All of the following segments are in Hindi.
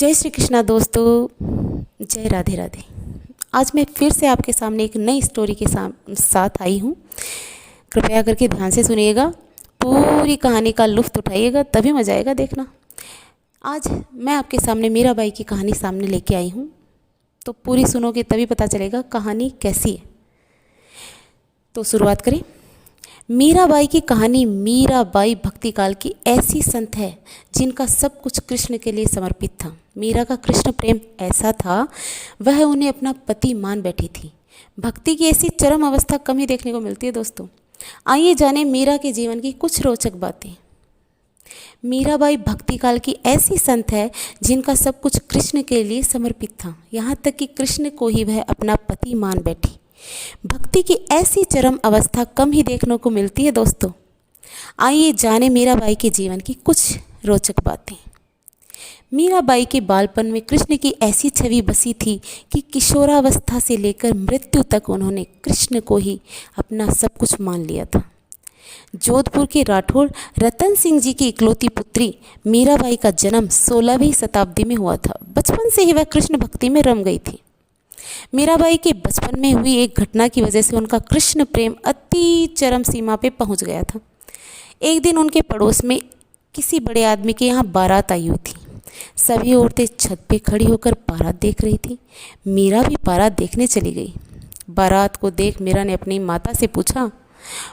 जय श्री कृष्णा दोस्तों, जय राधे राधे। आज मैं फिर से आपके सामने एक नई स्टोरी के साथ आई हूँ। कृपया करके ध्यान से सुनिएगा, पूरी कहानी का लुत्फ़ उठाइएगा, तभी मज़ा आएगा देखना। आज मैं आपके सामने मीराबाई की कहानी सामने लेके आई हूँ, तो पूरी सुनोगे तभी पता चलेगा कहानी कैसी है। तो शुरुआत करें। मीराबाई की कहानी मीराबाई भक्ति काल की ऐसी संत है जिनका सब कुछ कृष्ण के लिए समर्पित था। मीरा का कृष्ण प्रेम ऐसा था, वह उन्हें अपना पति मान बैठी थी। भक्ति की ऐसी चरम अवस्था कम ही देखने को मिलती है दोस्तों। आइए जानें मीरा के जीवन की कुछ रोचक बातें। मीराबाई भक्ति काल की ऐसी संत है जिनका सब कुछ कृष्ण के लिए समर्पित था, यहाँ तक कि कृष्ण को ही वह अपना पति मान बैठी। भक्ति की ऐसी चरम अवस्था कम ही देखने को मिलती है दोस्तों। आइए जाने मीराबाई के जीवन की कुछ रोचक बातें। मीराबाई के बालपन में कृष्ण की ऐसी छवि बसी थी कि किशोरावस्था से लेकर मृत्यु तक उन्होंने कृष्ण को ही अपना सब कुछ मान लिया था। जोधपुर के राठौर रतन सिंह जी की इकलौती पुत्री मीराबाई का जन्म 16वीं शताब्दी में हुआ था। बचपन से ही वह कृष्ण भक्ति में रम गई थी। मीराबाई के बचपन में हुई एक घटना की वजह से उनका कृष्ण प्रेम अति चरम सीमा पे पहुंच गया था। एक दिन उनके पड़ोस में किसी बड़े आदमी के यहाँ बारात आई हुई थी। सभी औरतें छत पे खड़ी होकर बारात देख रही थी। मीरा भी बारात देखने चली गई। बारात को देख मीरा ने अपनी माता से पूछा,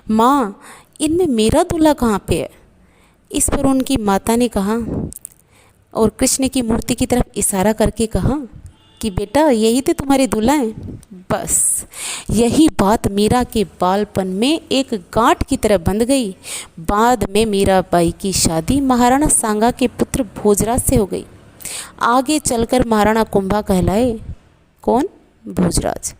माँ, इनमें मेरा दूल्हा कहाँ पे है? इस पर उनकी माता ने कहा और कृष्ण की मूर्ति की तरफ इशारा करके कहा कि बेटा, यही तो तुम्हारे दूल्हा हैं। बस यही बात मीरा के बालपन में एक गांठ की तरह बंध गई। बाद में मीराबाई की शादी महाराणा सांगा के पुत्र भोजराज से हो गई। आगे चलकर महाराणा कुंभा कहलाए। कौन? भोजराज।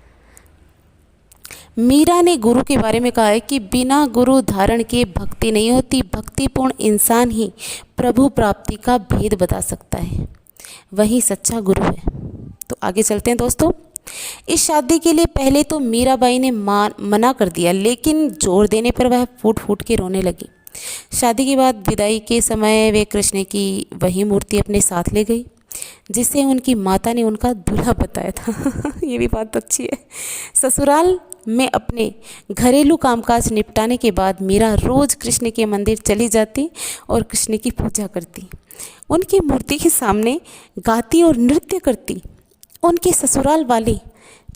मीरा ने गुरु के बारे में कहा है कि बिना गुरु धारण के भक्ति नहीं होती। भक्तिपूर्ण इंसान ही प्रभु प्राप्ति का भेद बता सकता है, वही सच्चा गुरु है। तो आगे चलते हैं दोस्तों। इस शादी के लिए पहले तो मीराबाई ने मना कर दिया, लेकिन जोर देने पर वह फूट फूट के रोने लगी। शादी के बाद विदाई के समय वे कृष्ण की वही मूर्ति अपने साथ ले गई जिसे उनकी माता ने उनका दूल्हा बताया था। ये भी बात अच्छी है। ससुराल में अपने घरेलू कामकाज निपटाने के बाद मीरा रोज कृष्ण के मंदिर चली जाती और कृष्ण की पूजा करती, उनकी मूर्ति के सामने गाती और नृत्य करती। उनके ससुराल वाले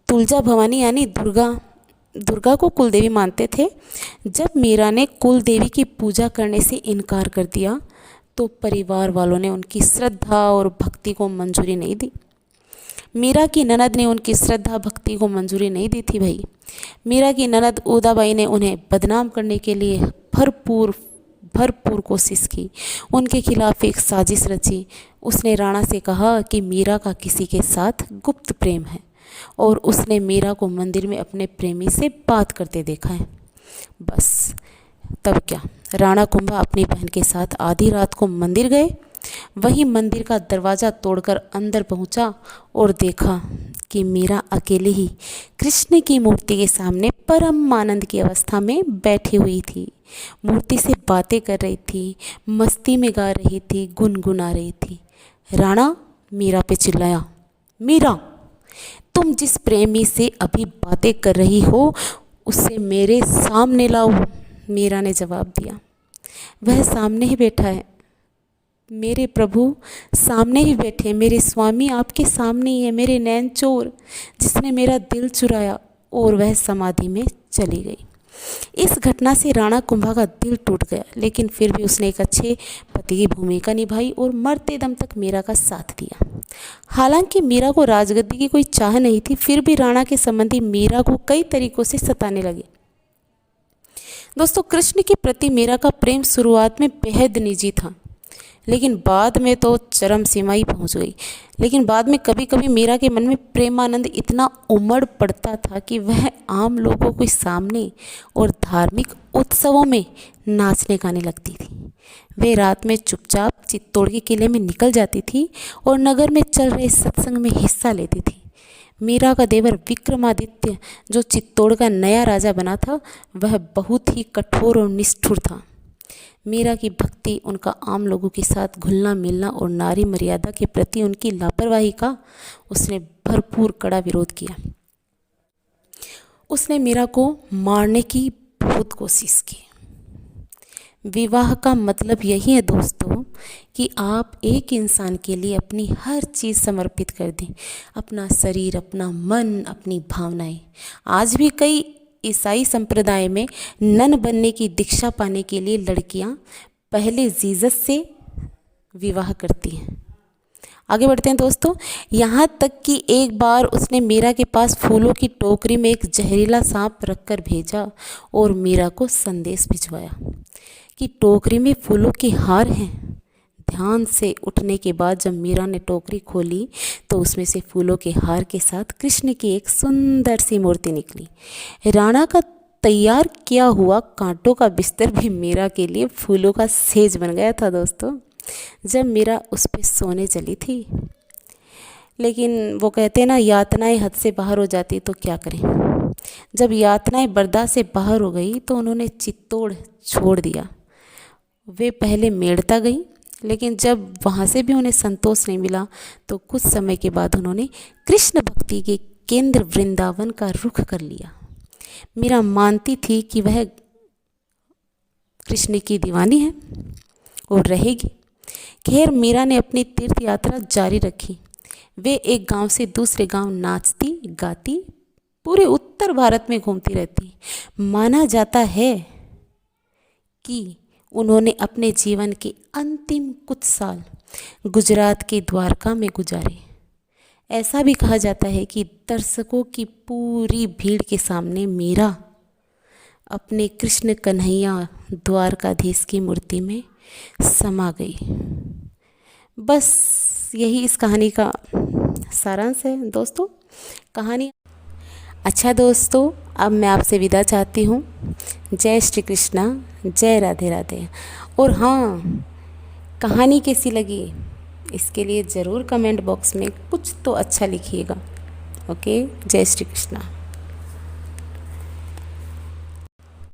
तुलजा भवानी यानी दुर्गा को कुलदेवी मानते थे। जब मीरा ने कुलदेवी की पूजा करने से इनकार कर दिया तो परिवार वालों ने उनकी श्रद्धा और भक्ति को मंजूरी नहीं दी। मीरा की ननद ने उनकी श्रद्धा भक्ति को मंजूरी नहीं दी थी भाई। मीरा की ननद उदाबाई ने उन्हें बदनाम करने के लिए भरपूर कोशिश की। उनके खिलाफ एक साजिश रची। उसने राणा से कहा कि मीरा का किसी के साथ गुप्त प्रेम है और उसने मीरा को मंदिर में अपने प्रेमी से बात करते देखा है। बस तब क्या, राणा कुंभा अपनी बहन के साथ आधी रात को मंदिर गए। वहीं मंदिर का दरवाज़ा तोड़कर अंदर पहुंचा और देखा कि मीरा अकेले ही कृष्ण की मूर्ति के सामने परम आनंद की अवस्था में बैठी हुई थी। मूर्ति से बातें कर रही थी, मस्ती में गा रही थी, गुनगुना रही थी। राणा मीरा पे चिल्लाया, मीरा, तुम जिस प्रेमी से अभी बातें कर रही हो उसे मेरे सामने लाओ। मीरा ने जवाब दिया, वह सामने ही बैठा है मेरे प्रभु, सामने ही बैठे, मेरे स्वामी आपके सामने ही है, मेरे नैन चोर जिसने मेरा दिल चुराया। और वह समाधि में चली गई। इस घटना से राणा कुंभा का दिल टूट गया, लेकिन फिर भी उसने एक अच्छे पति की भूमिका निभाई और मरते दम तक मीरा का साथ दिया। हालांकि मीरा को राजगद्दी की कोई चाह नहीं थी, फिर भी राणा के संबंधी मीरा को कई तरीकों से सताने लगे। दोस्तों, कृष्ण के प्रति मीरा का प्रेम शुरुआत में बेहद निजी था, लेकिन बाद में तो चरम सीमा ही पहुंच गई। लेकिन बाद में कभी कभी मीरा के मन में प्रेमानंद इतना उमड़ पड़ता था कि वह आम लोगों के सामने और धार्मिक उत्सवों में नाचने गाने लगती थी। वे रात में चुपचाप चित्तौड़ के किले में निकल जाती थी और नगर में चल रहे सत्संग में हिस्सा लेती थी। मीरा का देवर विक्रमादित्य, जो चित्तौड़ का नया राजा बना था, वह बहुत ही कठोर और निष्ठुर था। मीरा की भक्ति, उनका आम लोगों के साथ घुलना मिलना और नारी मर्यादा के प्रति उनकी लापरवाही का उसने भरपूर कड़ा विरोध किया। उसने मीरा को मारने की बहुत कोशिश की। विवाह का मतलब यही है दोस्तों कि आप एक इंसान के लिए अपनी हर चीज़ समर्पित कर दें, अपना शरीर, अपना मन, अपनी भावनाएं। आज भी कई ईसाई संप्रदाय में नन बनने की दीक्षा पाने के लिए लड़कियां पहले जीसस से विवाह करती हैं। आगे बढ़ते हैं दोस्तों। यहाँ तक कि एक बार उसने मीरा के पास फूलों की टोकरी में एक जहरीला सांप रखकर भेजा और मीरा को संदेश भिजवाया कि टोकरी में फूलों के हार हैं। ध्यान से उठने के बाद जब मीरा ने टोकरी खोली तो उसमें से फूलों के हार के साथ कृष्ण की एक सुंदर सी मूर्ति निकली। राणा का तैयार किया हुआ कांटों का बिस्तर भी मीरा के लिए फूलों का सेज बन गया था दोस्तों, जब मीरा उस पर सोने चली थी। लेकिन वो कहते हैं ना, यातनाएं हद से बाहर हो जाती तो क्या करें। जब यातनाएं बर्दाश्त से बाहर हो गई तो उन्होंने चित्तौड़ छोड़ दिया। वे पहले मेड़ता गई, लेकिन जब वहाँ से भी उन्हें संतोष नहीं मिला तो कुछ समय के बाद उन्होंने कृष्ण भक्ति के केंद्र वृंदावन का रुख कर लिया। मीरा मानती थी कि वह कृष्ण की दीवानी है और रहेगी। खैर, मीरा ने अपनी तीर्थ यात्रा जारी रखी। वे एक गांव से दूसरे गांव नाचती गाती पूरे उत्तर भारत में घूमती रहती। माना जाता है कि उन्होंने अपने जीवन के अंतिम कुछ साल गुजरात के द्वारका में गुजारे। ऐसा भी कहा जाता है कि दर्शकों की पूरी भीड़ के सामने मीरा अपने कृष्ण कन्हैया द्वारकाधीश की मूर्ति में समा गई। बस यही इस कहानी का सारांश है दोस्तों। कहानी अच्छा दोस्तों, अब मैं आपसे विदा चाहती हूँ। जय श्री कृष्णा, जय राधे राधे। और हाँ, कहानी कैसी लगी इसके लिए ज़रूर कमेंट बॉक्स में कुछ तो अच्छा लिखिएगा। ओके, जय श्री कृष्णा।